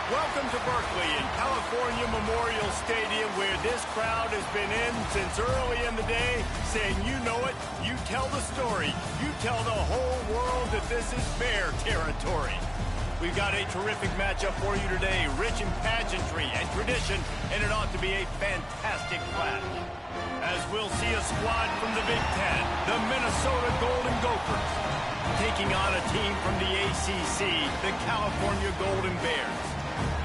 Welcome to Berkeley and California Memorial Stadium, where this crowd has been in since early in the day, saying you know it, you tell the story, you tell the whole world that this is Bear territory. We've got a terrific matchup for you today, rich in pageantry and tradition, and it ought to be a fantastic clash. As we'll see a squad from the Big Ten, the Minnesota Golden Gophers, taking on a team from the ACC, the California Golden Bears.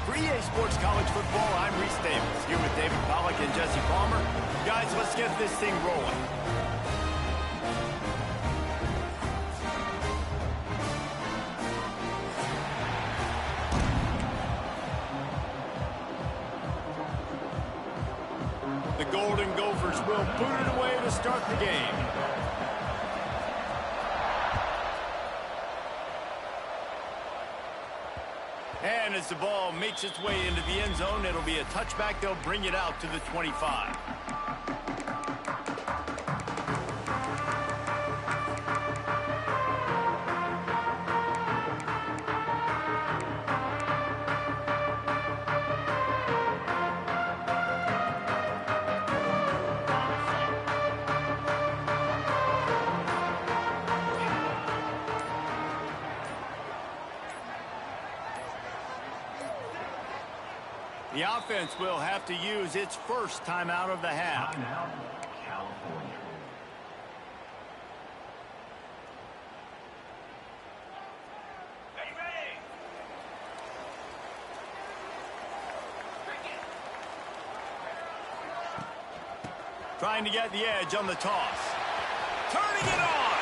For EA Sports College Football, I'm Reese Davis, here with David Pollack and Jesse Palmer. Guys, let's get this thing rolling. The Golden Gophers will boot it away to start the game. And as the ball makes its way into the end zone, it'll be a touchback. They'll bring it out to the 25. The offense will have to use its first timeout of the half. Timeout, California. Trying to get the edge on the toss. Turning it on.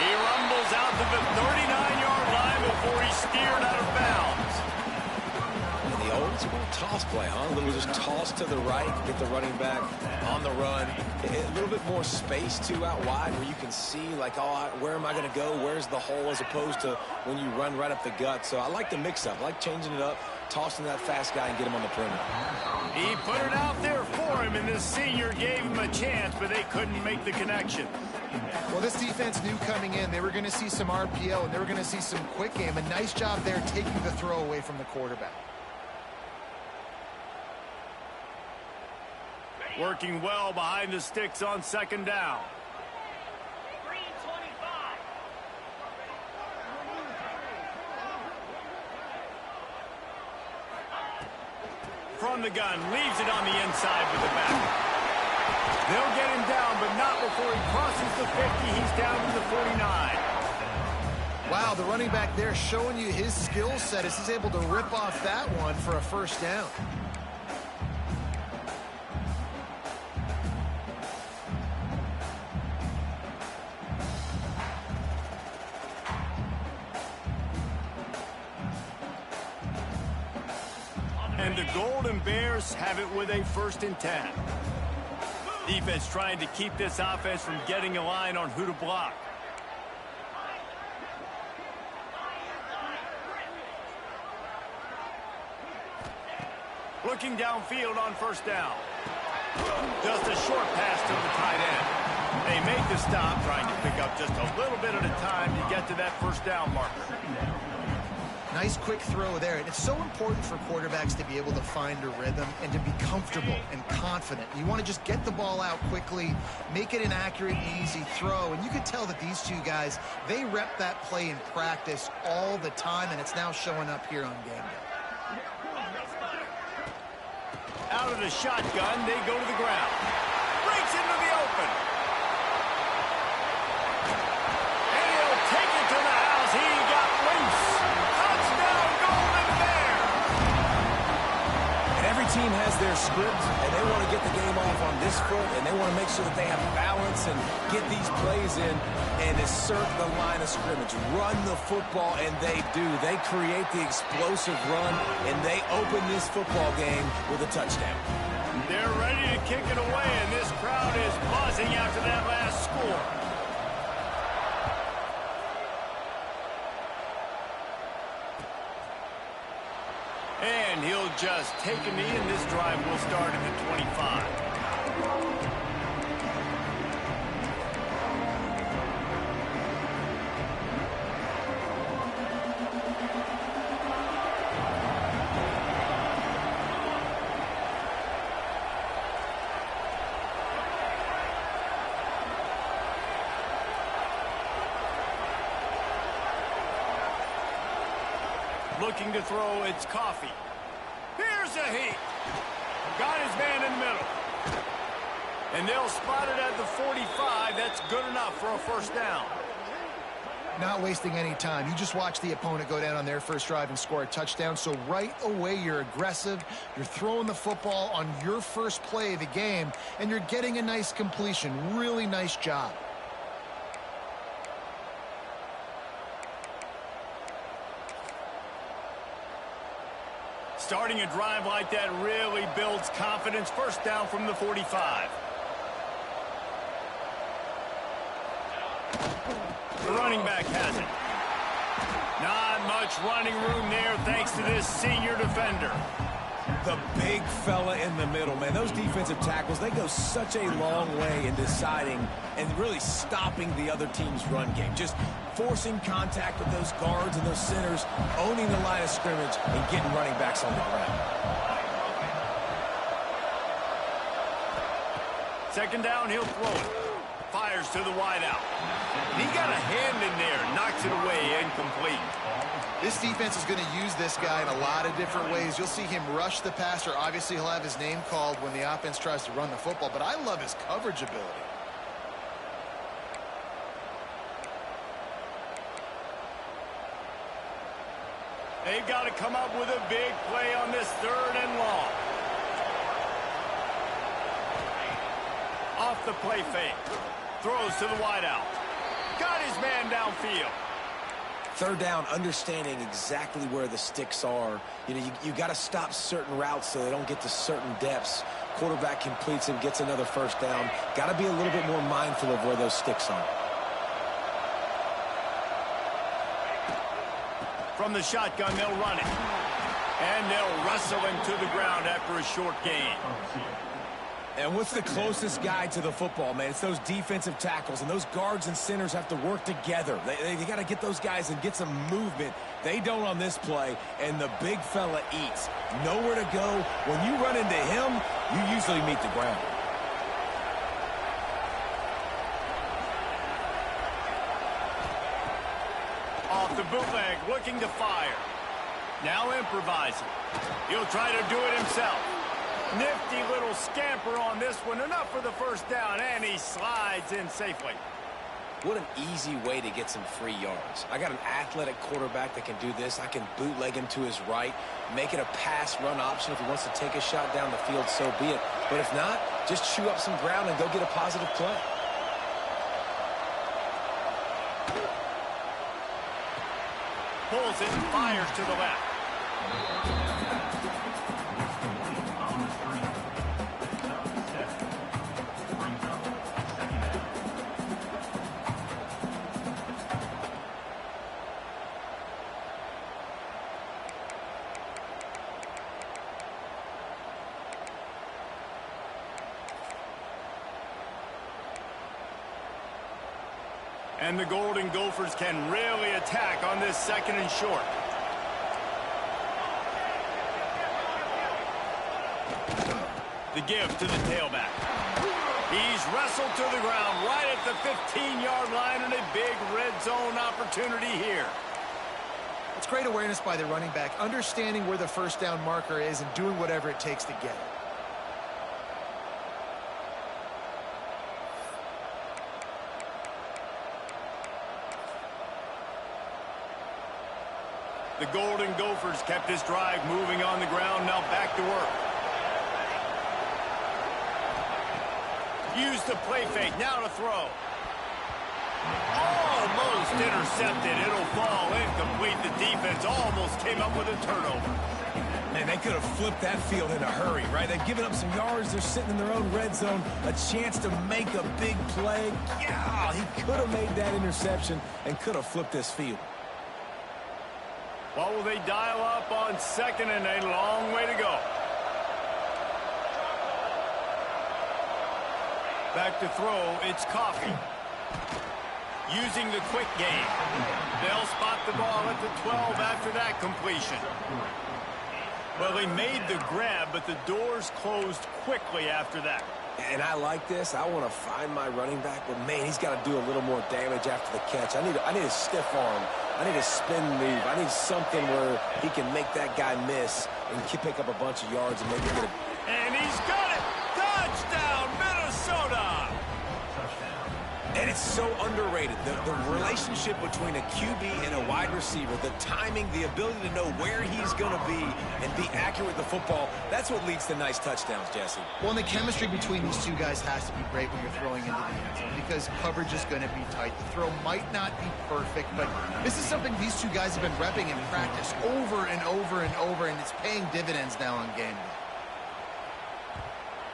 He rumbles out to the 39-yard line before he's steered out of bounds. The old school toss play, huh? A little just toss to the right, get the running back on the run. A little bit more space, too, out wide where you can see, like, oh, where am I going to go? Where's the hole, as opposed to when you run right up the gut. So I like the mix-up. I like changing it up, tossing that fast guy and get him on the perimeter. He put it out there for him, and this senior gave him a chance, but they couldn't make the connection. Well, this defense knew coming in they were going to see some RPO, and they were going to see some quick game. A nice job there taking the throw away from the quarterback. Working well behind the sticks on second down. From the gun, leaves it on the inside with the back. They'll get him down, but not before he crosses the 50. He's down to the 49. Wow, the running back there showing you his skill set as he's able to rip off that one for a first down. And the Golden Bears have it with a 1st and 10. Defense trying to keep this offense from getting a line on who to block. Looking downfield on 1st down. Just a short pass to the tight end. They make the stop, trying to pick up just a little bit at a time to get to that 1st down marker. Nice quick throw there. And it's so important for quarterbacks to be able to find a rhythm and to be comfortable and confident. You want to just get the ball out quickly, make it an accurate and easy throw. And you could tell that these two guys, they rep that play in practice all the time, and it's now showing up here on game day. Out of the shotgun, they go to the ground. Breaks into the open. And he'll take it to the house. He got loose. Touchdown, Golden Bear. And every team has their script, and they want to get the game off on this foot, and they want to make sure that they have balance and get these plays in and assert the line of scrimmage. Run the football, and they do. They create the explosive run, and they open this football game with a touchdown. They're ready to kick it away, and this crowd is buzzing after that last score. And he'll just take a knee, and this drive will start at the 25. Looking to throw, it's Coffee. Here's a heat. Got his man in the middle. And they'll spot it at the 45. That's good enough for a first down. Not wasting any time. You just watch the opponent go down on their first drive and score a touchdown. So right away, you're aggressive. You're throwing the football on your first play of the game, and you're getting a nice completion. Really nice job. Starting a drive like that really builds confidence. First down from the 45. The running back has it. Not much running room there thanks to this senior defender. The big fella in the middle, man. Those defensive tackles, they go such a long way in deciding and really stopping the other team's run game. Just forcing contact with those guards and those centers, owning the line of scrimmage, and getting running backs on the ground. Second down, he'll throw it. Fires to the wideout. He got a hand in there, knocks it away, incomplete. This defense is going to use this guy in a lot of different ways. You'll see him rush the passer. Obviously, he'll have his name called when the offense tries to run the football, but I love his coverage ability. They've got to come up with a big play on this third and long. Off the play fake. Throws to the wideout. Got his man downfield. Third down, understanding exactly where the sticks are. You know, you got to stop certain routes so they don't get to certain depths. Quarterback completes him, gets another first down. Got to be a little bit more mindful of where those sticks are. From the shotgun, they'll run it. And they'll wrestle him to the ground after a short gain. And what's the closest guy to the football, man? It's those defensive tackles, and those guards and centers have to work together. They got to get those guys and get some movement. They don't on this play, and the big fella eats. Nowhere to go. When you run into him, you usually meet the ground. Off the bootleg, looking to fire. Now improvising. He'll try to do it himself. Nifty little scamper on this one. Enough for the first down, and he slides in safely. What an easy way to get some free yards. I got an athletic quarterback that can do this. I can bootleg him to his right, make it a pass-run option. If he wants to take a shot down the field, so be it. But if not, just chew up some ground and go get a positive play. Pulls it and fires to the left. And the Golden Gophers can really attack on this second and short. The give to the tailback. He's wrestled to the ground right at the 15-yard line, and a big red zone opportunity here. It's great awareness by the running back, understanding where the first down marker is and doing whatever it takes to get it. The Golden Gophers kept this drive moving on the ground. Now back to work. Use the play fake. Now to throw. Almost intercepted. It'll fall incomplete. The defense almost came up with a turnover. Man, they could have flipped that field in a hurry, right? They've given up some yards. They're sitting in their own red zone. A chance to make a big play. Yeah, he could have made that interception and could have flipped this field. What will they dial up on second and a long way to go? Back to throw, it's Coffee. Using the quick game. They'll spot the ball at the 12 after that completion. Well, they made the grab, but the doors closed quickly after that. And I like this. I want to find my running back, but man, he's got to do a little more damage after the catch. I need a stiff arm I need a spin move. I need something where he can make that guy miss and pick up a bunch of yards and maybe get a... And he's got it! Touchdown, Minnesota! And it's so underrated. The relationship between a QB and a wide receiver, the timing, the ability to know where he's going to be and be accurate with the football, that's what leads to nice touchdowns, Jesse. Well, and the chemistry between these two guys has to be great when you're throwing into the end zone because coverage is going to be tight. The throw might not be perfect, but this is something these two guys have been repping in practice over and over and over, and it's paying dividends now on game day.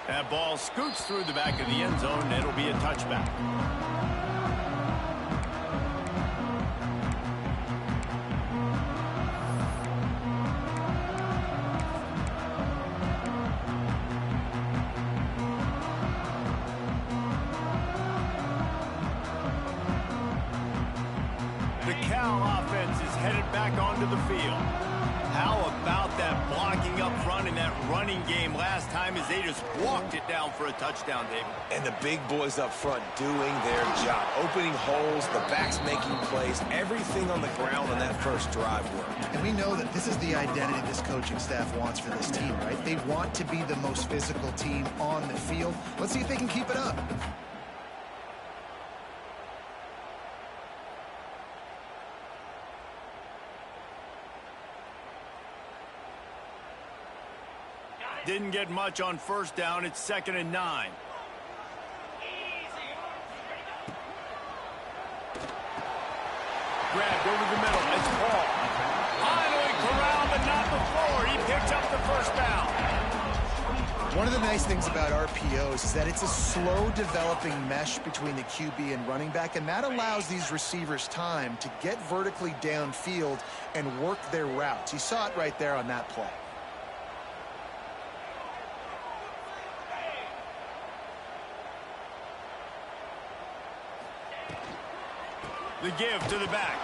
That ball scoots through the back of the end zone, and it'll be a touchback. The Cal offense is headed back onto the field. How about that blocking up front in that running game last time as they just walked it down for a touchdown, David? And the big boys up front doing their job. Opening holes, the backs making plays, everything on the ground on that first drive worked. And we know that this is the identity this coaching staff wants for this team, right? They want to be the most physical team on the field. Let's see if they can keep it up. Didn't get much on first down. It's 2nd and 9. Grabbed over the middle. It's Paul. Finally corralled, but not before. He picks up the first down. One of the nice things about RPOs is that it's a slow developing mesh between the QB and running back, and that allows these receivers time to get vertically downfield and work their routes. You saw it right there on that play. The give to the back.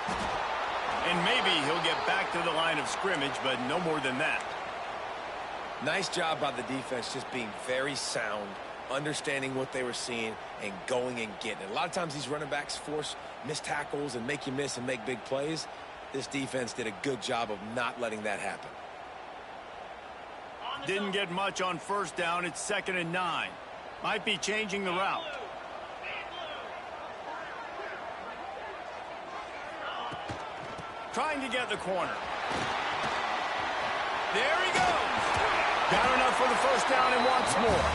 And maybe he'll get back to the line of scrimmage, but no more than that. Nice job by the defense just being very sound, understanding what they were seeing, and going and getting it. A lot of times these running backs force missed tackles and make you miss and make big plays. This defense did a good job of not letting that happen. Didn't get much on first down. It's 2nd and 9. Might be changing the route. Trying to get the corner. There he goes. Got enough for the first down and wants more.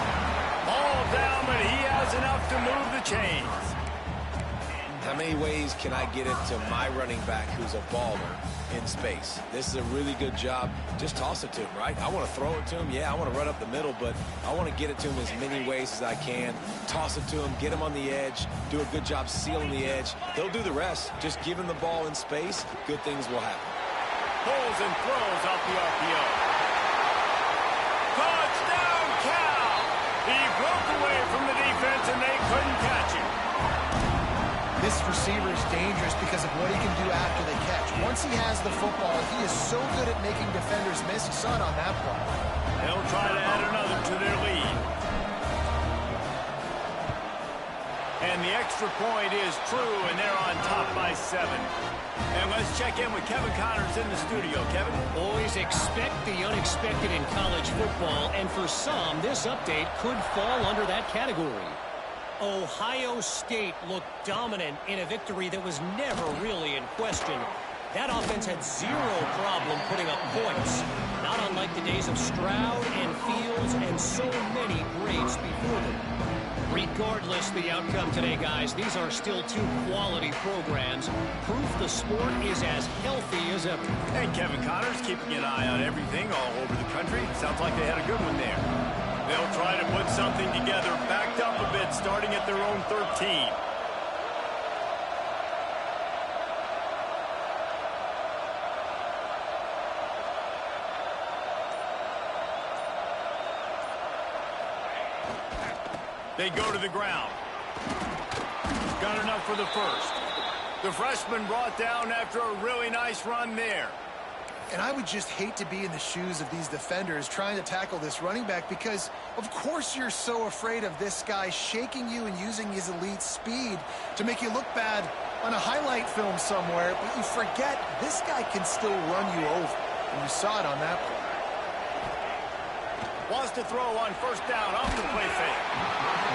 Ball down, but he has enough to move the chains. How many ways can I get it to my running back who's a baller in space? This is a really good job. Just toss it to him, right? I want to throw it to him. Yeah, I want to run up the middle, but I want to get it to him as many ways as I can. Toss it to him, get him on the edge, do a good job sealing the edge. He'll do the rest. Just give him the ball in space, good things will happen. Pulls and throws off the RPO. Touchdown, Cal! He broke away from the defense, and they couldn't catch him. This receiver is dangerous because of what he can do after the catch. Once he has the football, he is so good at making defenders miss. You saw it on that play. They'll try to add another to their lead. And the extra point is true, and they're on top by 7. And let's check in with Kevin Connors in the studio. Kevin? Always expect the unexpected in college football, and for some, this update could fall under that category. Ohio State looked dominant in a victory that was never really in question. That offense had zero problem putting up points, not unlike the days of Stroud and Fields and so many greats before them. Regardless the outcome today, guys, these are still two quality programs. Proof the sport is as healthy as ever. And Kevin Connors keeping an eye on everything all over the country. Sounds like they had a good one there. They'll try to put something together, backed up a bit, starting at their own 13. They go to the ground. Got enough for the first. The freshman brought down after a really nice run there. And I would just hate to be in the shoes of these defenders trying to tackle this running back because, of course, you're so afraid of this guy shaking you and using his elite speed to make you look bad on a highlight film somewhere, but you forget this guy can still run you over. And you saw it on that play. Wants to throw on first down off the play fake.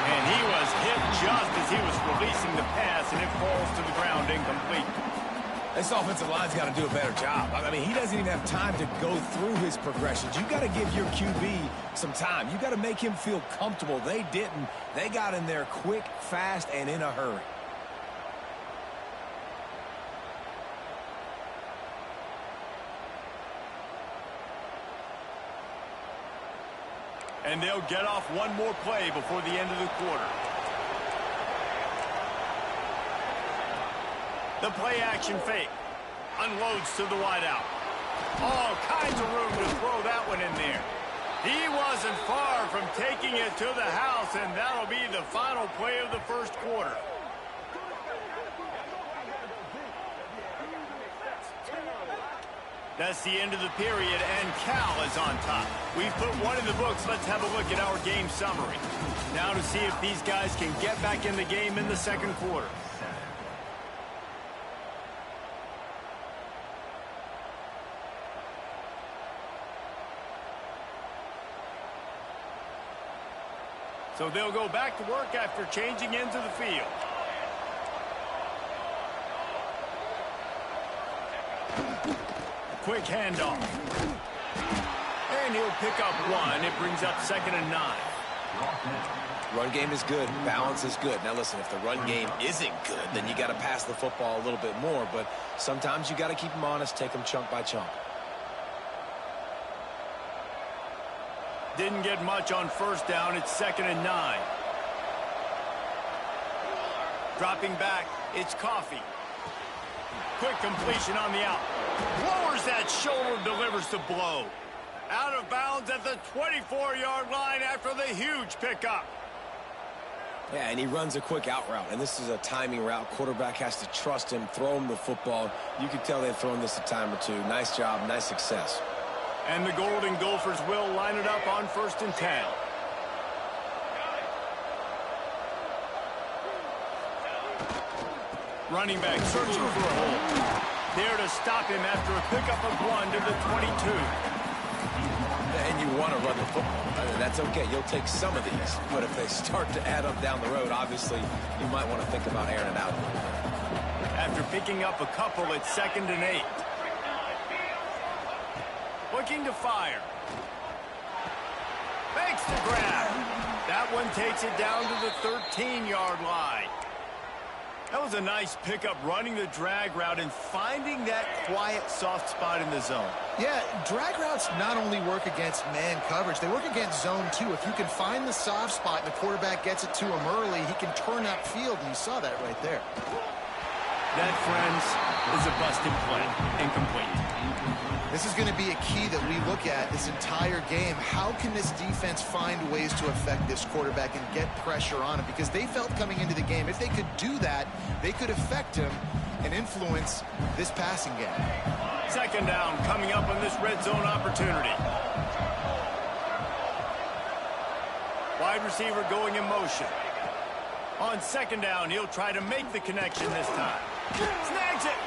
And he was hit just as he was releasing the pass, and it falls to the ground incomplete. This offensive line's got to do a better job. I mean, he doesn't even have time to go through his progressions. You got to give your QB some time. You got to make him feel comfortable. They didn't. They got in there quick, fast, and in a hurry. And they'll get off one more play before the end of the quarter. The play action fake. Unloads to the wideout. All kinds of room to throw that one in there. He wasn't far from taking it to the house, and that'll be the final play of the first quarter. That's the end of the period, and Cal is on top. We've put one in the books. Let's have a look at our game summary. Now to see if these guys can get back in the game in the second quarter. So they'll go back to work after changing into the field. Quick handoff. And he'll pick up one. It brings up 2nd and 9. Run game is good. Balance is good. Now, listen, if the run game isn't good, then you got to pass the football a little bit more. But sometimes you got to keep them honest, take them chunk by chunk. Didn't get much on first down. It's 2nd and 9. Dropping back, it's Coffee. Quick completion on the out. Lowers that shoulder, delivers the blow. Out of bounds at the 24-yard line after the huge pickup. Yeah, and he runs a quick out route, and this is a timing route. Quarterback has to trust him, throw him the football. You can tell they've thrown this a time or two. Nice job, nice success. And the Golden Gophers will line it up on 1st and 10. Running back searching for a hole. There to stop him after a pickup of 1 to the 22. And you want to run the football. That's okay. You'll take some of these. But if they start to add up down the road, obviously, you might want to think about airing it out a little bit. After picking up a couple, it's 2nd and 8. Looking to fire. Makes the grab. That one takes it down to the 13-yard line. That was a nice pickup, running the drag route and finding that quiet, soft spot in the zone. Yeah, drag routes not only work against man coverage, they work against zone too. If you can find the soft spot and the quarterback gets it to him early, he can turn that field, and you saw that right there. That, friends, is a busted play. Incomplete. This is going to be a key that we look at this entire game. How can this defense find ways to affect this quarterback and get pressure on him? Because they felt coming into the game, if they could do that, they could affect him and influence this passing game. 2nd down coming up on this red zone opportunity. Wide receiver going in motion. On 2nd down, he'll try to make the connection this time. Snags it,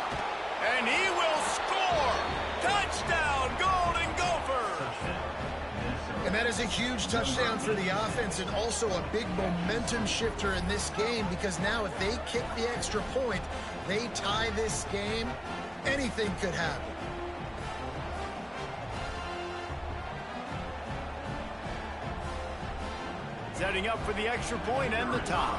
and he will score. Touchdown, Golden Gophers! And that is a huge touchdown for the offense and also a big momentum shifter in this game, because now if they kick the extra point, they tie this game, anything could happen. Setting up for the extra point and the top.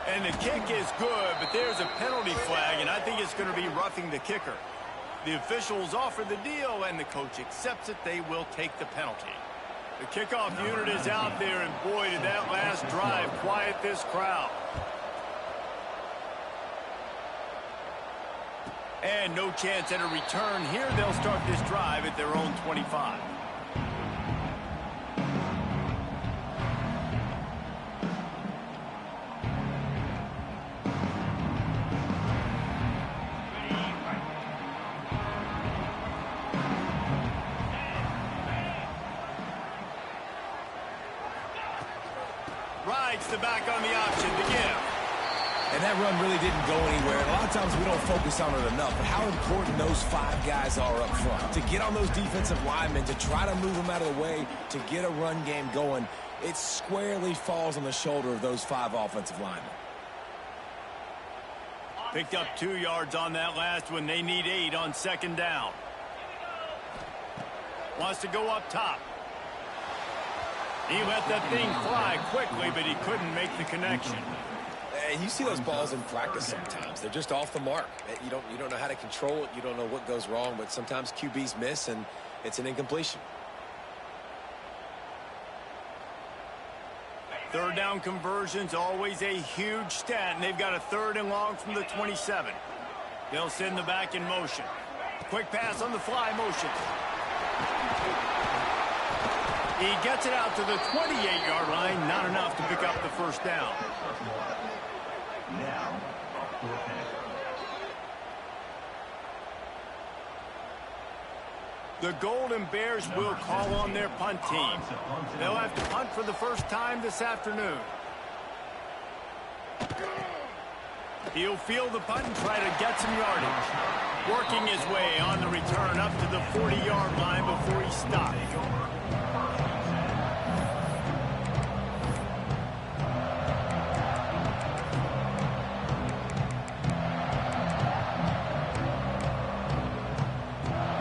And the kick is good, but there's a penalty flag, and I think it's going to be roughing the kicker. The officials offer the deal, and the coach accepts it. They will take the penalty. The kickoff unit is out there, and boy, did that last drive quiet this crowd. And no chance at a return here. They'll start this drive at their own 25. Rides the back on the option to give. And that run really didn't go anywhere. And a lot of times we don't focus on it enough, but how important those 5 guys are up front. To get on those defensive linemen, to try to move them out of the way, to get a run game going, it squarely falls on the shoulder of those 5 offensive linemen. Picked up 2 yards on that last one. They need 8 on second down. Wants to go up top. He let that thing fly quickly, but he couldn't make the connection. And you see those balls in practice sometimes. They're just off the mark. You don't know how to control it. You don't know what goes wrong, but sometimes QBs miss, and it's an incompletion. Third down conversion's always a huge stat, and they've got a 3rd and long from the 27. They'll send the back in motion. Quick pass on the fly motion. He gets it out to the 28-yard line. Not enough to pick up the first down. Now, the Golden Bears will call on their punt team. They'll have to punt for the first time this afternoon. He'll field the punt and try to get some yardage. Working his way on the return up to the 40-yard line before he stopped.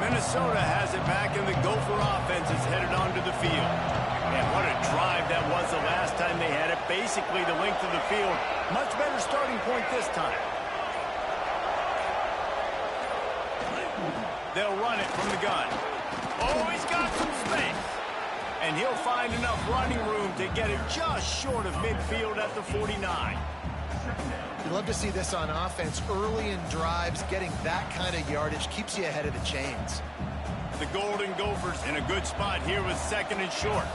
Minnesota has it back, and the Gopher offense is headed onto the field. And what a drive that was the last time they had it. Basically the length of the field. Much better starting point this time. They'll run it from the gun. Oh, he's got some space. And he'll find enough running room to get it just short of midfield at the 49. You'd love to see this on offense. Early in drives, getting that kind of yardage keeps you ahead of the chains. The Golden Gophers in a good spot here with 2nd and short.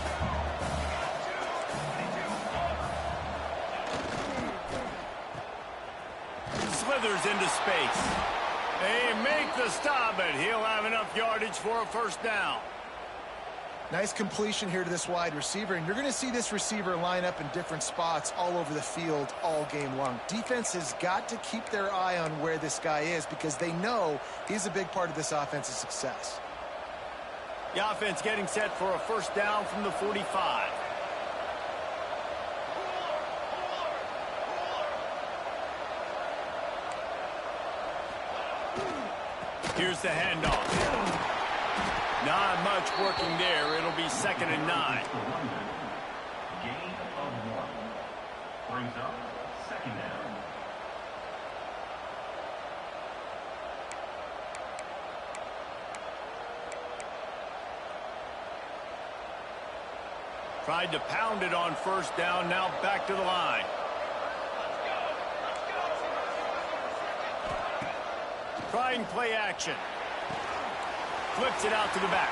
Slithers into space. They make the stop, but he'll have enough yardage for a first down. Nice completion here to this wide receiver, and you're going to see this receiver line up in different spots all over the field all game long. Defense has got to keep their eye on where this guy is because they know he's a big part of this offense's success. The offense getting set for a first down from the 45. Here's the handoff. Not much working there. It'll be 2nd and 9. gain of 1. Brings up 2nd down. Tried to pound it on first down. Now back to the line. Trying play action. Flips it out to the back.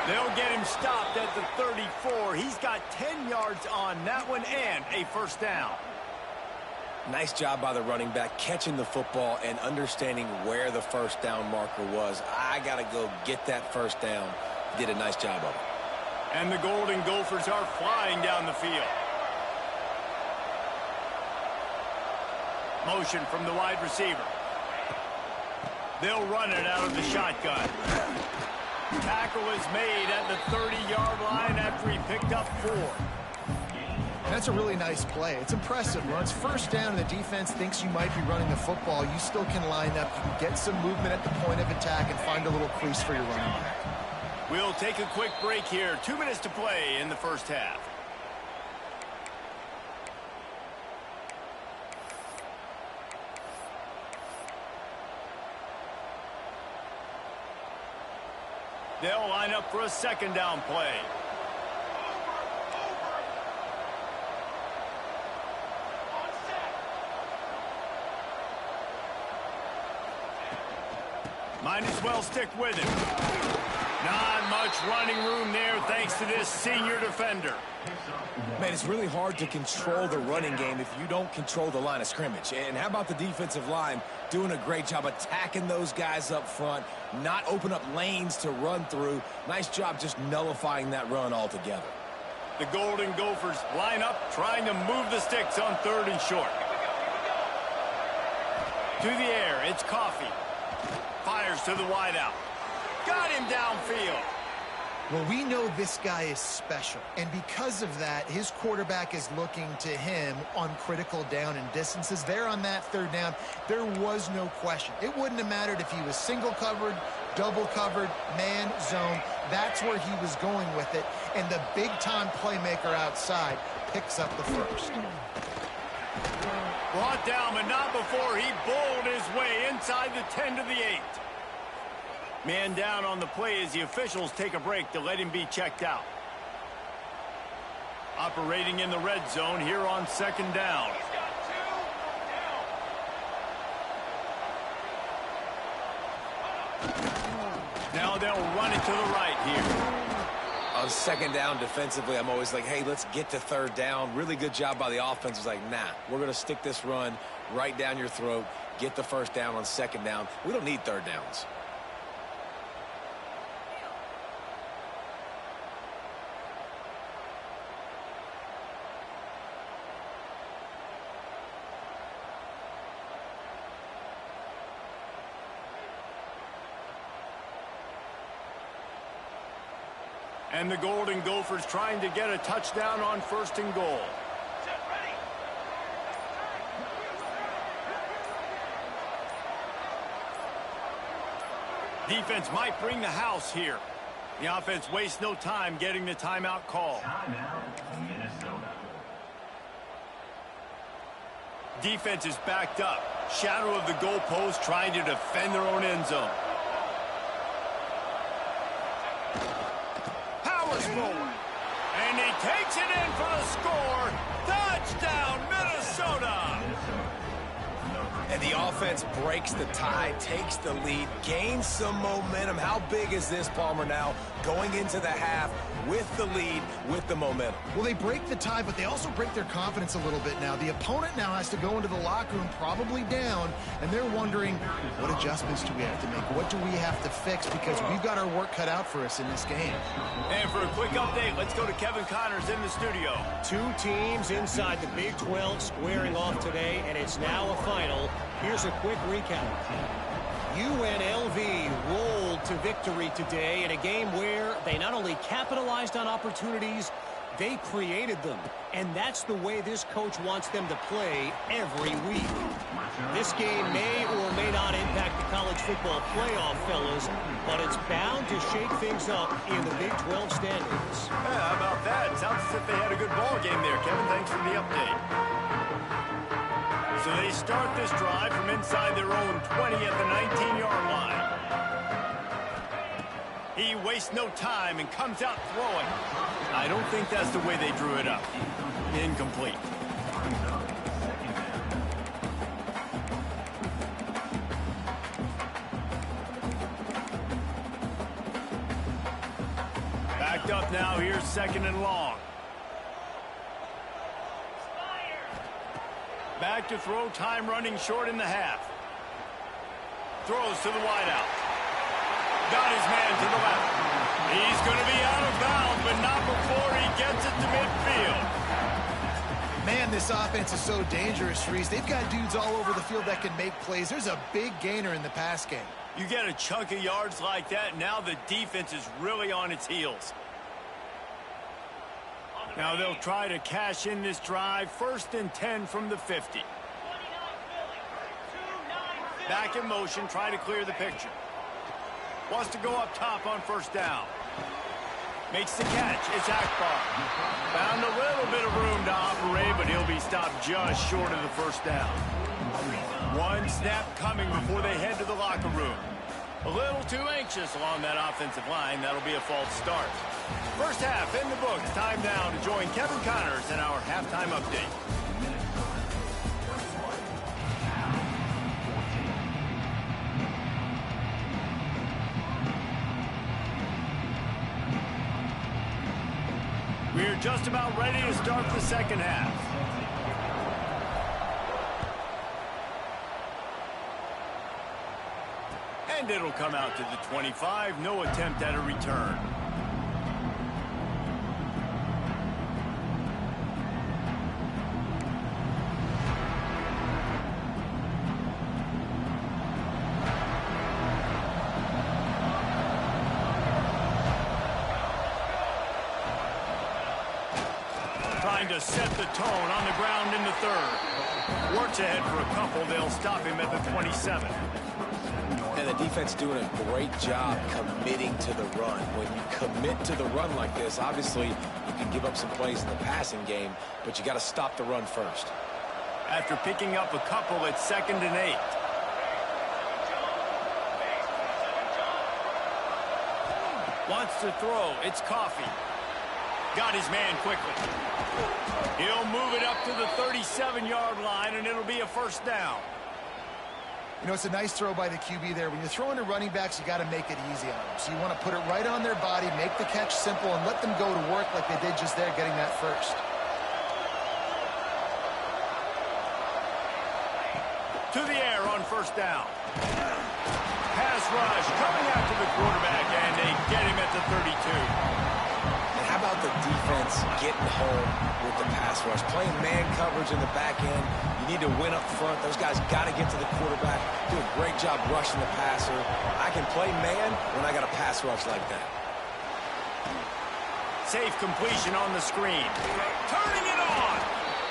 They'll get him stopped at the 34. He's got 10 yards on that one and a first down. Nice job by the running back catching the football and understanding where the first down marker was. I got to go get that first down. Did a nice job of it. And the Golden Gophers are flying down the field. Motion from the wide receiver. They'll run it out of the shotgun. Tackle is made at the 30-yard line after he picked up 4. That's a really nice play. It's impressive. When it's first down and the defense thinks you might be running the football, you still can line up. You can get some movement at the point of attack and find a little crease for your running back. We'll take a quick break here. 2 minutes to play in the first half. They'll line up for a second down play. Might as well stick with him. Not much running room there thanks to this senior defender. Man, it's really hard to control the running game if you don't control the line of scrimmage. And how about the defensive line doing a great job attacking those guys up front, not open up lanes to run through. Nice job just nullifying that run altogether. The Golden Gophers line up trying to move the sticks on 3rd and short. To the air, it's Coffee. Fires to the wideout. Got him downfield. Well, we know this guy is special, and because of that, his quarterback is looking to him on critical down and distances. There on that third down, there was no question. It wouldn't have mattered if he was single covered, double covered, man, zone. That's where he was going with it, and the big-time playmaker outside picks up the first. Brought down, but not before he bowled his way inside the 10 to the 8. Man down on the play as the officials take a break to let him be checked out. Operating in the red zone here on second down. Now they'll run it to the right here. On second down defensively, I'm always like, hey, let's get to third down. Really good job by the offense. It's like, nah, we're going to stick this run right down your throat, get the first down on second down. We don't need third downs. And the Golden Gophers trying to get a touchdown on first and goal. Defense might bring the house here. The offense wastes no time getting the timeout call. Timeout, Minnesota. Defense is backed up. Shadow of the goalpost trying to defend their own end zone. Forward. And he takes it in for the score. Touchdown, Minnesota. And the offense breaks the tie, takes the lead, gains some momentum. How big is this, Palmer, now going into the half with the lead, with the momentum? Well, they break the tie, but they also break their confidence a little bit now. The opponent now has to go into the locker room probably down, and they're wondering, what adjustments do we have to make? What do we have to fix? Because we've got our work cut out for us in this game. And for a quick update, let's go to Kevin Connors in the studio. Two teams inside the Big 12 squaring off today, and it's now a final. Here's a quick recap. UNLV rolled to victory today in a game where they not only capitalized on opportunities, they created them. And that's the way this coach wants them to play every week. This game may or may not impact the college football playoff, fellas, but it's bound to shake things up in the Big 12 standings. Yeah, how about that? Sounds as if they had a good ball game there, Kevin. Thanks for the update. So they start this drive from inside their own 20 at the 19-yard line. He wastes no time and comes out throwing. I don't think that's the way they drew it up. Incomplete. Backed up now. Here's second and long. Back to throw, time running short in the half. Throws to the wideout. Got his man to the left. He's going to be out of bounds, but not before he gets it to midfield. Man, this offense is so dangerous, Reese. They've got dudes all over the field that can make plays. There's a big gainer in the pass game. You get a chunk of yards like that, now the defense is really on its heels. Now they'll try to cash in this drive. First and 10 from the 50. Back in motion, try to clear the picture. Wants to go up top on first down. Makes the catch. It's Akbar. Found a little bit of room to operate, but he'll be stopped just short of the first down. One snap coming before they head to the locker room. A little too anxious along that offensive line. That'll be a false start. First half in the books. Time now to join Kevin Connors in our halftime update. We're just about ready to start the second half. And it'll come out to the 25. No attempt at a return. Trying to set the tone on the ground in the third. Works ahead for a couple. They'll stop him at the 27. And the defense doing a great job committing to the run. When you commit to the run like this, obviously you can give up some plays in the passing game, but you got to stop the run first. After picking up a couple, it's 2nd and 8. Wants to throw. It's Coffee. Got his man quickly. He'll move it up to the 37-yard line, and it'll be a first down. You know, it's a nice throw by the QB there. When you're throwing to running backs, you got to make it easy on them. So you want to put it right on their body, make the catch simple, and let them go to work like they did just there, getting that first. To the air on first down. Pass rush coming after the quarterback, and they get him at the 32. And how about the defense getting home with the pass rush? Playing man coverage in the back end. You need to win up front. Those guys got to get to the quarterback. Do a great job rushing the passer. I can play man when I got a pass rush like that. Safe completion on the screen. Turning it on.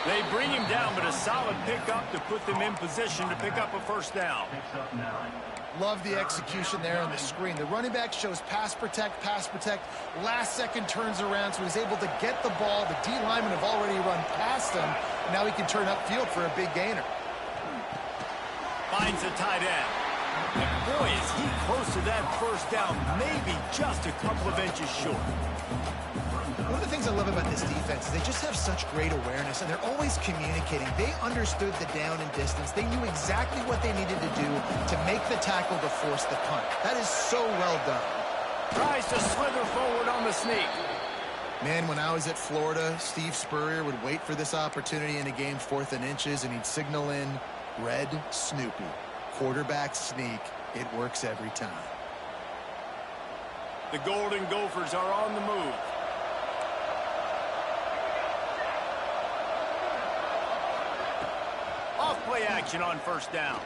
They bring him down, but a solid pickup to put them in position to pick up a first down. Love the execution there on the screen. The running back shows pass protect, last second turns around, so he's able to get the ball. The D linemen have already run past him, and now he can turn upfield for a big gainer. Finds a tight end. And boy, is he close to that first down, maybe just a couple of inches short. One of the things I love about this defense is they just have such great awareness, and they're always communicating. They understood the down and distance. They knew exactly what they needed to do to make the tackle to force the punt. That is so well done. Tries to slither forward on the sneak. Man, when I was at Florida, Steve Spurrier would wait for this opportunity in a game 4th and inches, and he'd signal in Red Snoopy. Quarterback sneak. It works every time. The Golden Gophers are on the move. Off-play action on first down.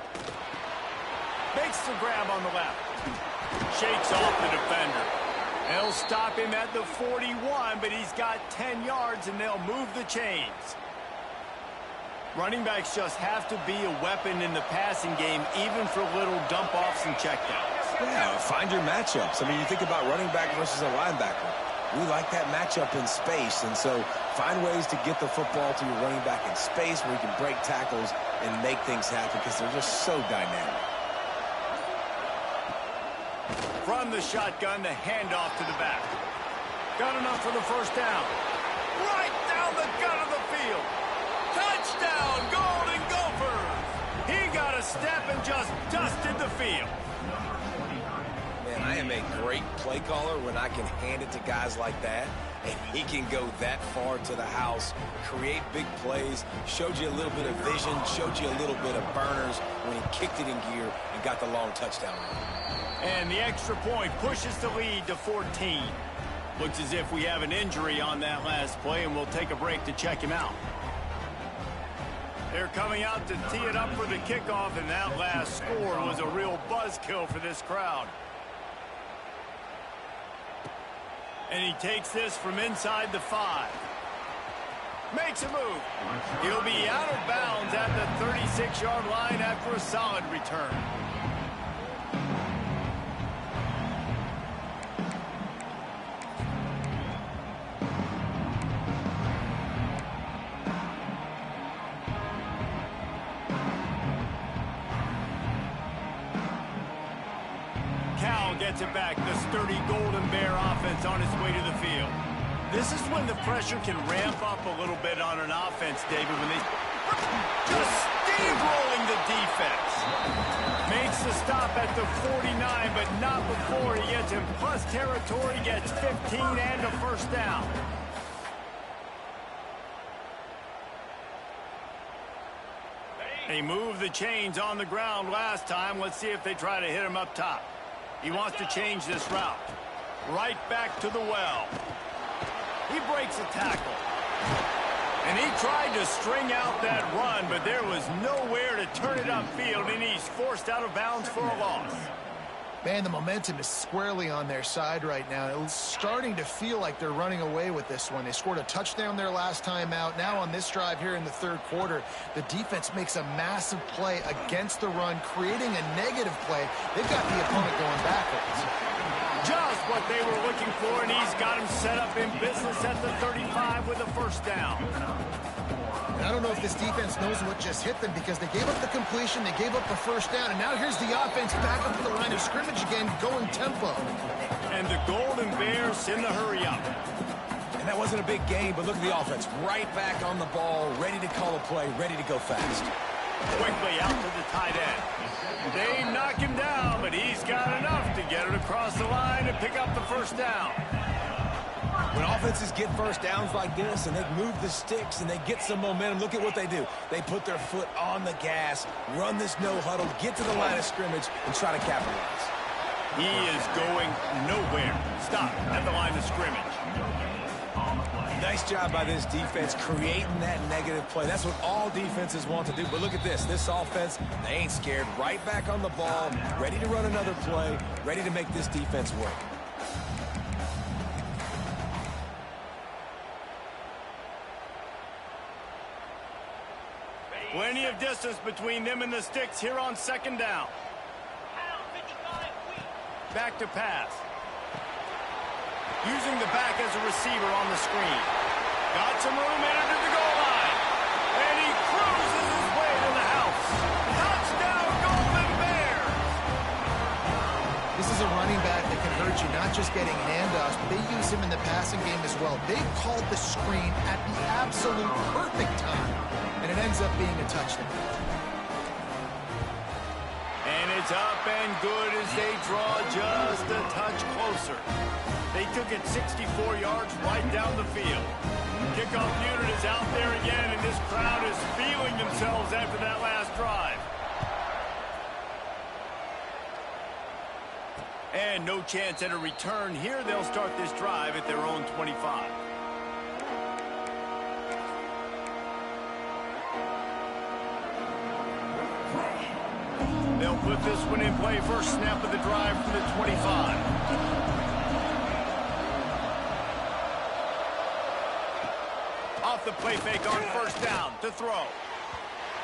Makes the grab on the left. Shakes off the defender. They'll stop him at the 41, but he's got 10 yards, and they'll move the chains. Running backs just have to be a weapon in the passing game, even for little dump-offs and checkdowns. Yeah, find your matchups. I mean, you think about running back versus a linebacker. We like that matchup in space, and so find ways to get the football to your running back in space where you can break tackles and make things happen because they're just so dynamic. From the shotgun, the handoff to the back. Got enough for the first down. Right down the gut of the field. Touchdown, Golden Gophers! He got a step and just dusted the field. Man, I am a great play caller when I can hand it to guys like that, and he can go that far to the house, create big plays, showed you a little bit of vision, showed you a little bit of burners when he kicked it in gear and got the long touchdown. And the extra point pushes the lead to 14. Looks as if we have an injury on that last play, and we'll take a break to check him out. They're coming out to tee it up for the kickoff, and that last score was a real buzzkill for this crowd. And he takes this from inside the 5. Makes a move. He'll be out of bounds at the 36-yard line after a solid return. Cal gets it back. The sturdy Golden Bear offense on its way to the field. This is when the pressure can ramp up a little bit on an offense, David, when they just steamrolling the defense. Makes the stop at the 49, but not before he gets in plus territory, gets 15 and a first down. He moved the chains on the ground last time. Let's see if they try to hit him up top. He wants to change this route. Right back to the well. He breaks a tackle. And he tried to string out that run, but there was nowhere to turn it upfield, and he's forced out of bounds for a loss. Man, the momentum is squarely on their side right now. It's starting to feel like they're running away with this one. They scored a touchdown their last time out. Now on this drive here in the third quarter, the defense makes a massive play against the run, creating a negative play. They've got the opponent going backwards. Just what they were looking for, and he's got him set up in business at the 35 with a first down. And I don't know if this defense knows what just hit them because they gave up the completion, they gave up the first down, and now here's the offense back up to the line of scrimmage again, going tempo. And the Golden Bears in the hurry up. And that wasn't a big gain, but look at the offense. Right back on the ball, ready to call a play, ready to go fast. Quickly out to the tight end. They knock him down, but he's got enough to get it across the line and pick up the first down. When offenses get first downs like this and they move the sticks and they get some momentum, look at what they do. They put their foot on the gas, run this no huddle, get to the line of scrimmage, and try to capitalize. He is going nowhere. Stop at the line of scrimmage. Nice job by this defense creating that negative play. That's what all defenses want to do. But look at this. This offense, they ain't scared. Right back on the ball, ready to run another play, ready to make this defense work. Plenty of distance between them and the sticks here on second down. Back to pass. Using the back as a receiver on the screen. Got some room in it to the goal line. And he cruises his way to the house. Touchdown, Golden Bears! This is a running back that can hurt you, not just getting handoffs, but they use him in the passing game as well. They've called the screen at the absolute perfect time, and it ends up being a touchdown. And it's up and good as they draw just a touch closer. They took it 64 yards right down the field. Kickoff unit is out there again, and this crowd is feeling themselves after that last drive. And no chance at a return here. They'll start this drive at their own 25. They'll put this one in play. First snap of the drive from the 25. Off the play fake on first down to throw.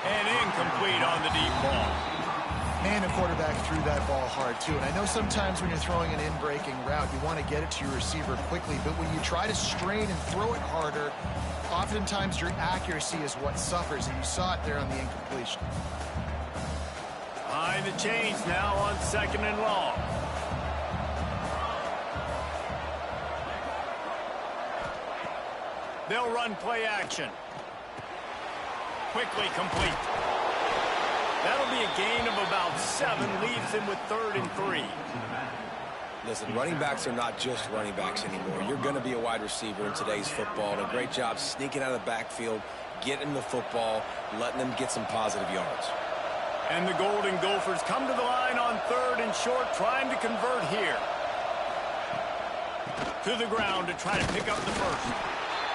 And incomplete on the deep ball. Man, the quarterback threw that ball hard, too. And I know sometimes when you're throwing an in-breaking route, you want to get it to your receiver quickly. But when you try to strain and throw it harder, oftentimes your accuracy is what suffers. And you saw it there on the incompletion. Behind the chains now on second and long. They'll run play action. Quickly complete. That'll be a gain of about 7, leaves him with 3rd and 3. Listen, running backs are not just running backs anymore. You're going to be a wide receiver in today's football. And a great job sneaking out of the backfield, getting the football, letting them get some positive yards. And the Golden Gophers come to the line on 3rd and short, trying to convert here. To the ground to try to pick up the first.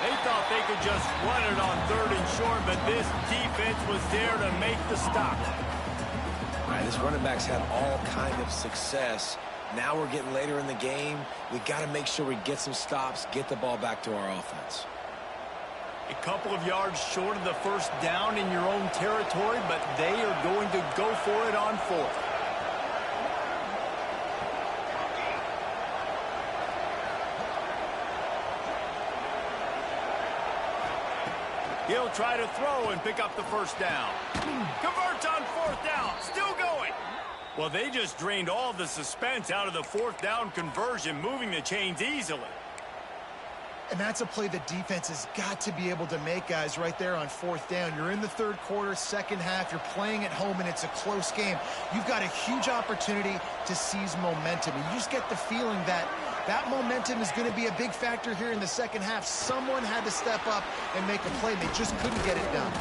They thought they could just run it on 3rd and short, but this defense was there to make the stop. All right, this running back's had all kind of success. Now we're getting later in the game. We got to make sure we get some stops, get the ball back to our offense. A couple of yards short of the first down in your own territory, but they are going to go for it on 4th. He'll try to throw and pick up the first down. Converts on 4th down. Still going. Well, they just drained all the suspense out of the 4th down conversion, moving the chains easily. And that's a play the defense has got to be able to make, guys, right there on 4th down. You're in the 3rd quarter, second half. You're playing at home, and it's a close game. You've got a huge opportunity to seize momentum. And you just get the feeling that that momentum is going to be a big factor here in the second half. Someone had to step up and make a play. They just couldn't get it done.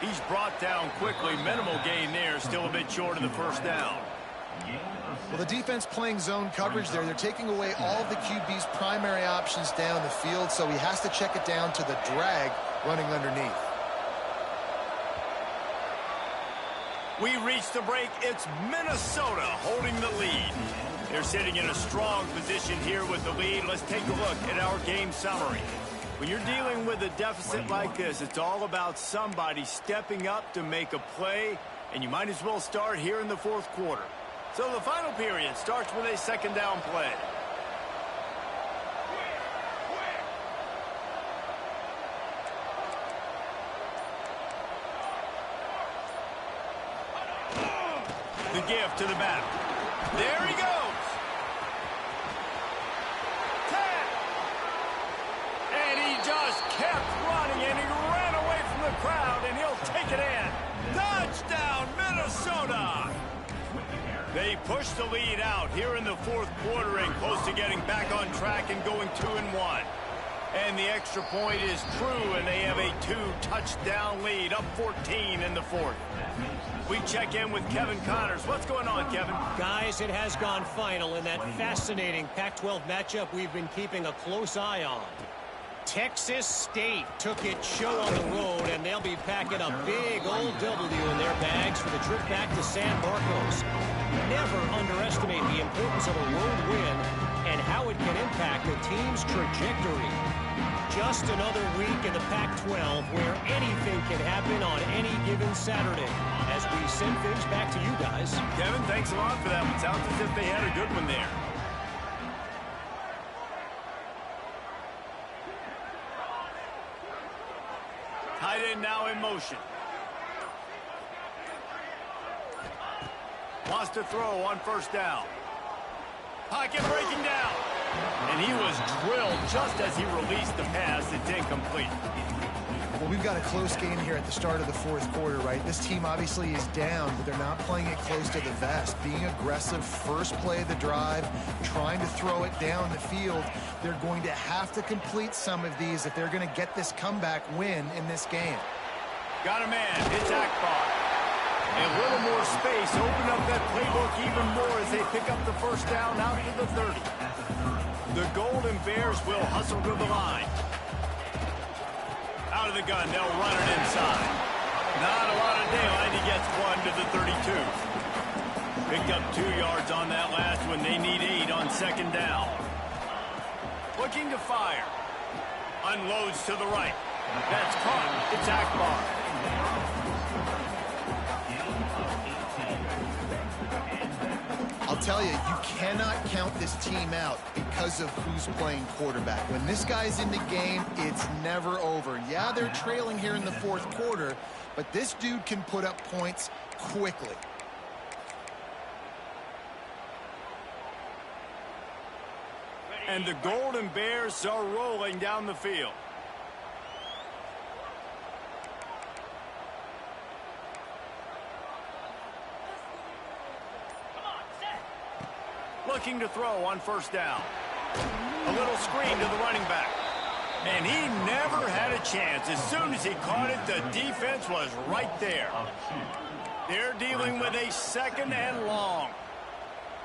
He's brought down quickly. Minimal gain there. Still a bit short of the first down. Well, the defense playing zone coverage there. They're taking away all of the QB's primary options down the field, so he has to check it down to the drag running underneath. We reach the break. It's Minnesota holding the lead. They're sitting in a strong position here with the lead. Let's take a look at our game summary. When you're dealing with a deficit like this, it's all about somebody stepping up to make a play, and you might as well start here in the fourth quarter. So the final period starts with a second down play. The give to the back. There he goes. 10. And he just kept running, and he ran away from the crowd, and he'll take it in. Touchdown, Minnesota! They push the lead out here in the fourth quarter and close to getting back on track and going 2-1. And the extra point is true, and they have a 2-touchdown lead, up 14 in the fourth. We check in with Kevin Connors. What's going on, Kevin? Guys, it has gone final in that fascinating Pac-12 matchup we've been keeping a close eye on. Texas State took its show on the road, and they'll be packing a big old W in their bags for the trip back to San Marcos. Never underestimate the importance of a road win and how it can impact a team's trajectory. Just another week in the Pac-12 where anything can happen on any given Saturday. As we send things back to you guys. Kevin, thanks a lot for that. It sounds as if they had a good one there. Tight end now in motion. Wants to throw on first down. Pocket breaking down. And he was drilled just as he released the pass. It's incomplete. Well, we've got a close game here at the start of the fourth quarter, right? This team obviously is down, but they're not playing it close to the vest. Being aggressive, first play of the drive, trying to throw it down the field. They're going to have to complete some of these if they're going to get this comeback win in this game. Got a man. It's Akbar. A little more space. Open up that playbook even more as they pick up the first down out to the 30. The Golden Bears will hustle to the line. Out of the gun, they'll run it inside. Not a lot of daylight. He gets one to the 32. Picked up 2 yards on that last one. They need 8 on second down. Looking to fire. Unloads to the right. That's caught. It's Akbar. I'll tell you, you cannot count this team out because of who's playing quarterback. When this guy's in the game, it's never over. Yeah, they're trailing here in the fourth quarter, but this dude can put up points quickly. And the Golden Bears are rolling down the field. Looking to throw on first down. A little screen to the running back. And he never had a chance. As soon as he caught it, the defense was right there. They're dealing with a second and long.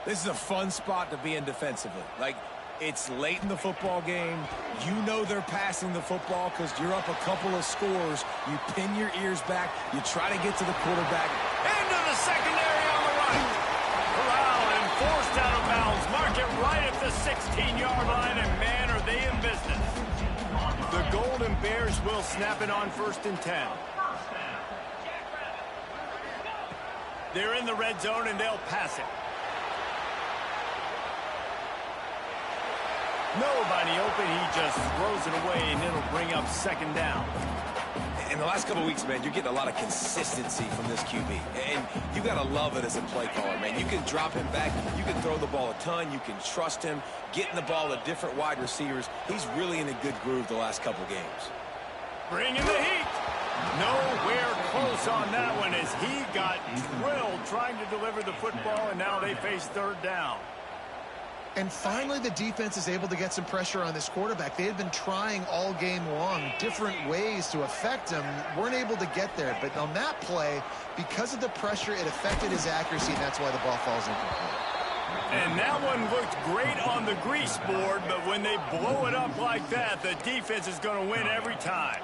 This is a fun spot to be in defensively. Like, it's late in the football game. You know they're passing the football because you're up a couple of scores. You pin your ears back. You try to get to the quarterback. Into the secondary on the right. Corralled and forced out of bounds. Mark it right at the 16-yard line, and man, are they in business. The Golden Bears will snap it on 1st and 10. They're in the red zone, and they'll pass it. Nobody open. He just throws it away, and it'll bring up second down. In the last couple of weeks, man, you're getting a lot of consistency from this QB. And you got to love it as a play caller, man. You can drop him back. You can throw the ball a ton. You can trust him. Getting the ball to different wide receivers. He's really in a good groove the last couple games. Bringing the heat. Nowhere close on that one as he got drilled trying to deliver the football, and now they face third down. And finally, the defense is able to get some pressure on this quarterback. They had been trying all game long different ways to affect him. Weren't able to get there. But on that play, because of the pressure, it affected his accuracy, and that's why the ball falls incomplete. And that one looked great on the grease board, but when they blow it up like that, the defense is going to win every time.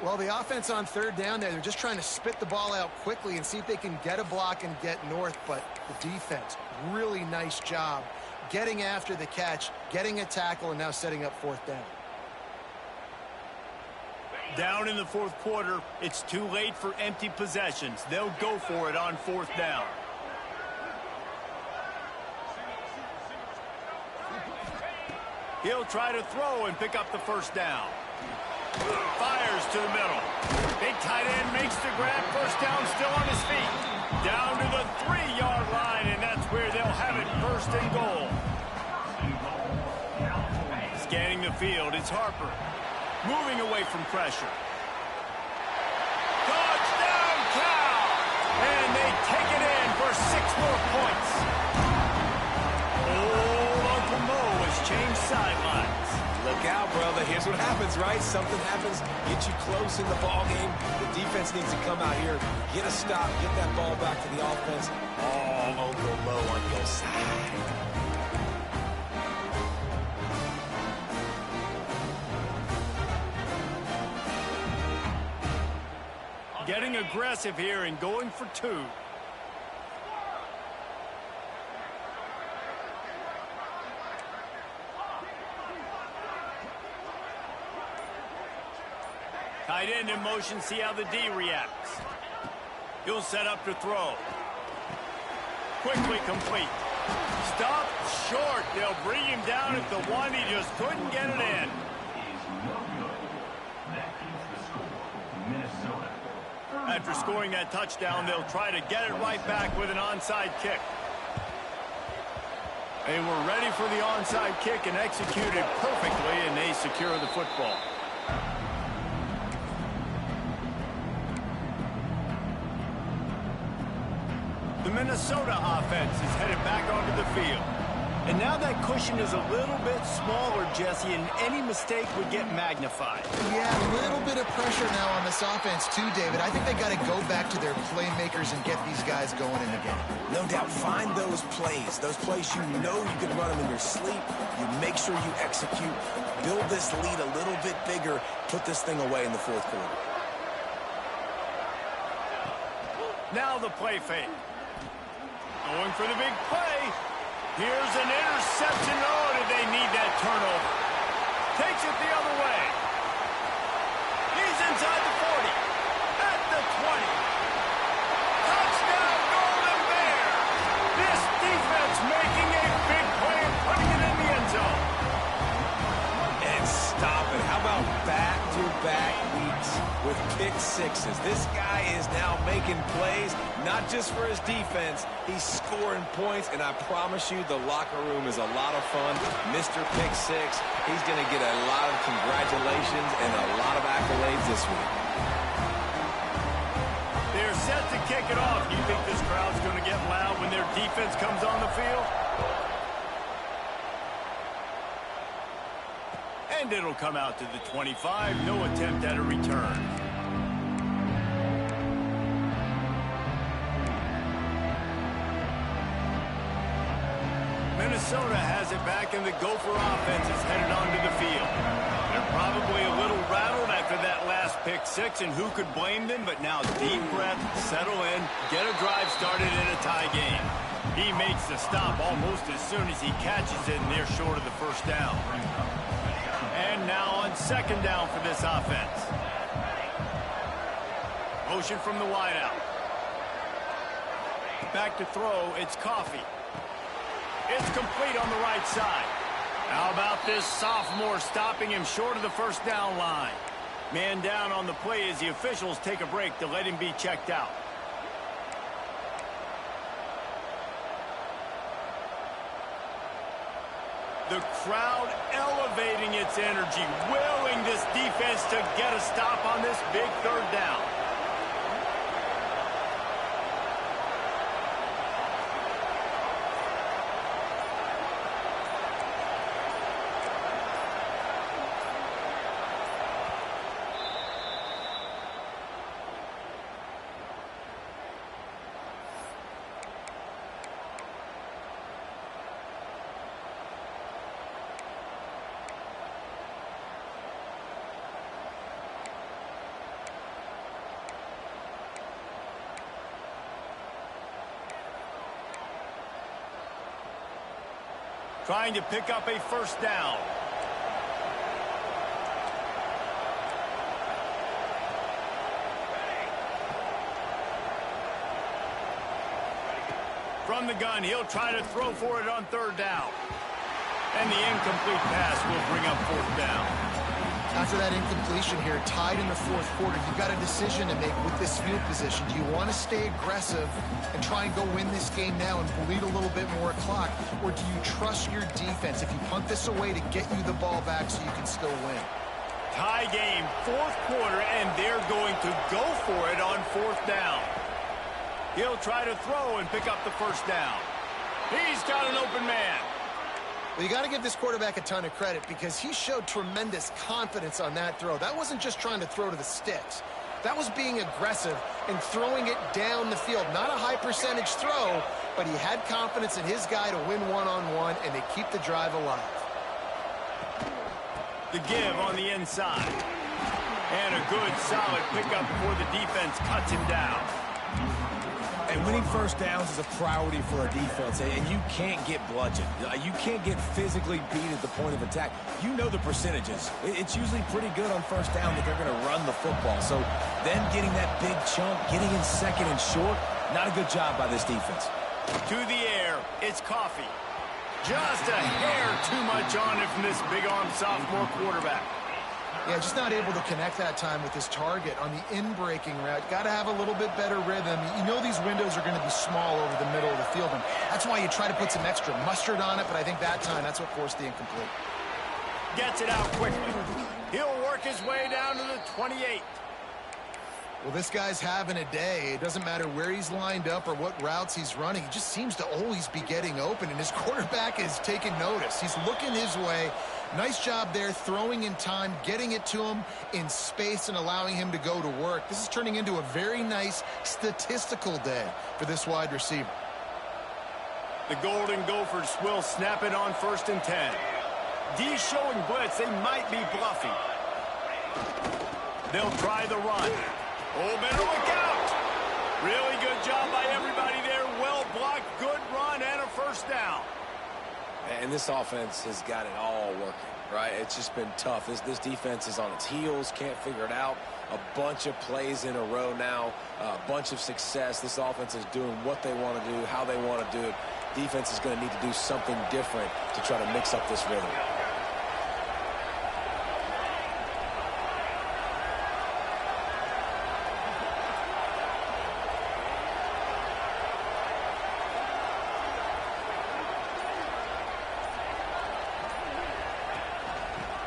Well, the offense on third down there, they're just trying to spit the ball out quickly and see if they can get a block and get north, but the defense, really nice job getting after the catch, getting a tackle, and now setting up fourth down. Down in the fourth quarter, it's too late for empty possessions. They'll go for it on fourth down. He'll try to throw and pick up the first down. Fires to the middle. Big tight end makes the grab. First down, still on his feet. Down to the 3-yard line, and that's where they'll have it, first and goal. Scanning the field, it's Harper. Moving away from pressure. Touchdown, Cal! And they take it in for 6 more points. Old Uncle Mo has changed sidelines. Look out, brother. Here's what happens, right? Something happens, get you close in the ball game. The defense needs to come out here, get a stop, get that ball back to the offense. All Uncle Mo on your side. Getting aggressive here and going for 2. Tight end in motion, see how the D reacts. He'll set up to throw. Quickly complete. Stop short. They'll bring him down at the 1. He just couldn't get it in. After scoring that touchdown, they'll try to get it right back with an onside kick. They were ready for the onside kick and executed perfectly, and they secure the football. The Minnesota offense is headed back onto the field. And now that cushion is a little bit smaller, Jesse, and any mistake would get magnified. Yeah, a little bit of pressure now on this offense too, David. I think they got to go back to their playmakers and get these guys going in the game. No doubt, find those plays you know you can run them in your sleep. You make sure you execute, build this lead a little bit bigger, put this thing away in the fourth quarter. Now the play fake. Going for the big play. Here's an interception. Oh, did they need that turnover? Takes it the other way. He's inside the 40. At the 20. Touchdown, Golden Bear. This defense making a big play and putting it in the end zone. And stop it. How about back-to-back weeks with pick sixes? This guy is now making plays, not just for his defense. He's scoring points, and I promise you the locker room is a lot of fun. Mr. Pick Six, he's going to get a lot of congratulations and a lot of accolades this week. They're set to kick it off. You think this crowd's going to get loud when their defense comes on the field? And it'll come out to the 25. No attempt at a return. Minnesota has it back, and the Gopher offense is headed onto the field. They're probably a little rattled after that last pick six, and who could blame them? But now deep breath, settle in, get a drive started in a tie game. He makes the stop almost as soon as he catches it, and they're short of the first down. And now on second down for this offense. Motion from the wideout. Back to throw, it's Coffee. It's complete on the right side. How about this sophomore stopping him short of the first down line? Man down on the play as the officials take a break to let him be checked out. The crowd elevating its energy, willing this defense to get a stop on this big third down. Trying to pick up a first down. From the gun, he'll try to throw for it on third down. And the incomplete pass will bring up fourth down. After that incompletion here, tied in the fourth quarter, you've got a decision to make with this field position. Do you want to stay aggressive and try and go win this game now and bleed a little bit more clock? Or do you trust your defense if you punt this away to get you the ball back so you can still win? Tie game, fourth quarter, and they're going to go for it on fourth down. He'll try to throw and pick up the first down. He's got an open man. Well, you got to give this quarterback a ton of credit because he showed tremendous confidence on that throw. That wasn't just trying to throw to the sticks. That was being aggressive and throwing it down the field. Not a high percentage throw, but he had confidence in his guy to win one-on-one, and they keep the drive alive. The give on the inside. And a good, solid pickup before the defense cuts him down. And winning first downs is a priority for a defense, and you can't get bludgeoned. You can't get physically beat at the point of attack. You know the percentages. It's usually pretty good on first down that they're going to run the football. So then getting that big chunk, getting in second and short, not a good job by this defense. To the air, it's Coffee. Just a hair too much on it from this big-arm sophomore quarterback. Yeah, just not able to connect that time with his target on the in-breaking route. Got to have a little bit better rhythm. You know these windows are going to be small over the middle of the field, and that's why you try to put some extra mustard on it, but I think that time that's what forced the incomplete. Gets it out quickly. He'll work his way down to the 28. Well, this guy's having a day. It doesn't matter where he's lined up or what routes he's running. He just seems to always be getting open, and his quarterback is taking notice. He's looking his way. Nice job there, throwing in time, getting it to him in space, and allowing him to go to work. This is turning into a very nice statistical day for this wide receiver. The Golden Gophers will snap it on 1st and 10. D showing blitz. They might be bluffing. They'll try the run. Oh, better look out. Really good job by everybody there. Well blocked, good run, and a first down. And this offense has got it all working, right? It's just been tough. This defense is on its heels, can't figure it out. A bunch of plays in a row now, a bunch of success. This offense is doing what they want to do, how they want to do it. Defense is going to need to do something different to try to mix up this rhythm.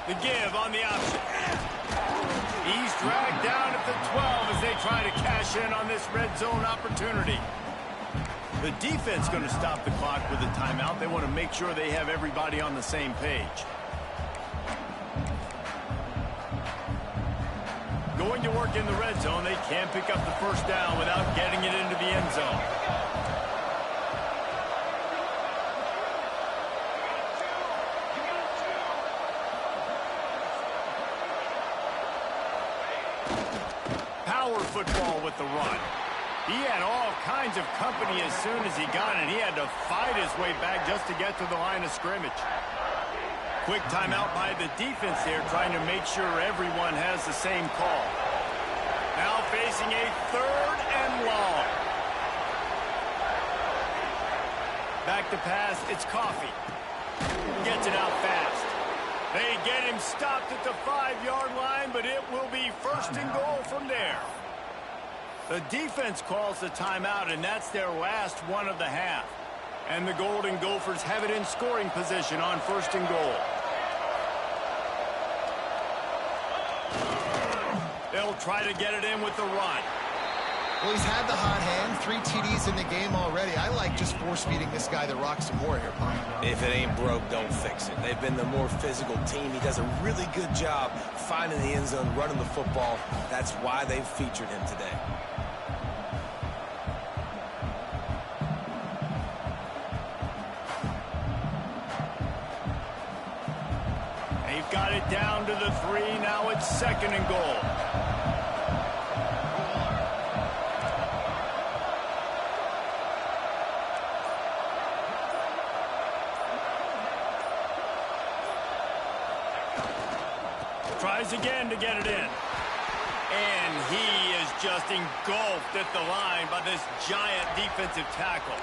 The give on the option. He's dragged down at the 12 as they try to cash in on this red zone opportunity. The defense going to stop the clock with a timeout. They want to make sure they have everybody on the same page. Going to work in the red zone. They can't pick up the first down without getting it into the end zone. Power football with the run. He had all kinds of company as soon as he got it. He had to fight his way back just to get to the line of scrimmage. Quick timeout by the defense there, trying to make sure everyone has the same call. Now facing a 3rd and long. Back to pass, it's Coffee. Gets it out fast. They get him stopped at the 5-yard line, but it will be 1st and goal from there. The defense calls the timeout, and that's their last one of the half. And the Golden Gophers have it in scoring position on 1st and goal. They'll try to get it in with the run. Well, he's had the hot hand, 3 TDs in the game already. I like just force-feeding this guy the rock some more here, Pop. If it ain't broke, don't fix it. They've been the more physical team. He does a really good job finding the end zone, running the football. That's why they've featured him today. They've got it down to the 3. Now it's 2nd and goal. Tries again to get it in. And he is just engulfed at the line by this giant defensive tackle.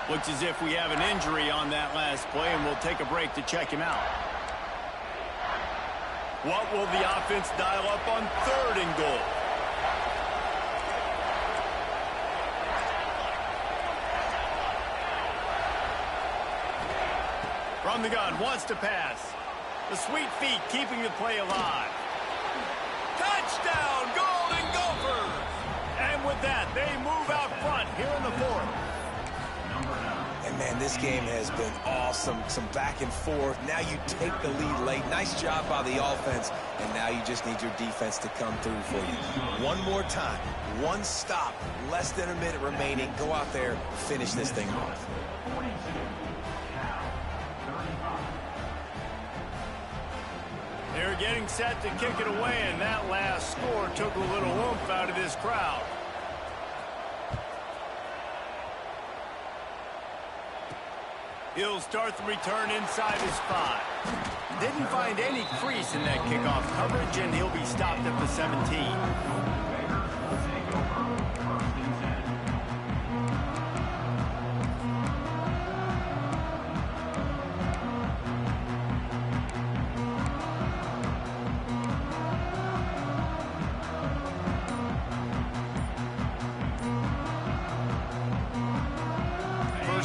Looks as if we have an injury on that last play, and we'll take a break to check him out. What will the offense dial up on 3rd and goal? From the gun, wants to pass. The sweet feet keeping the play alive. Touchdown, Golden Gophers! And with that, they move out front here in the 4th. And, man, this game has been awesome. Some back and forth. Now you take the lead late. Nice job by the offense. And now you just need your defense to come through for you. One more time. One stop. Less than a minute remaining. Go out there, finish this thing off. They're getting set to kick it away, and that last score took a little oomph out of this crowd. He'll start the return inside his 5. Didn't find any crease in that kickoff coverage, and he'll be stopped at the 17.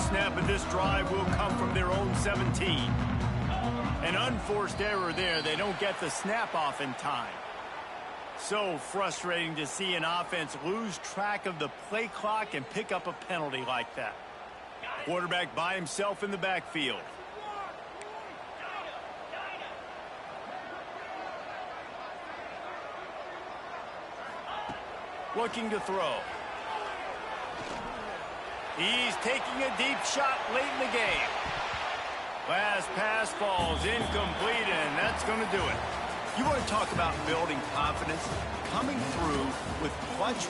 Snap of this drive will come from their own 17. An unforced error there. They don't get the snap off in time. So frustrating to see an offense lose track of the play clock and pick up a penalty like that. Quarterback by himself in the backfield. Looking to throw. He's taking a deep shot late in the game. Last pass falls incomplete, and that's going to do it. You want to talk about building confidence? Coming through with clutch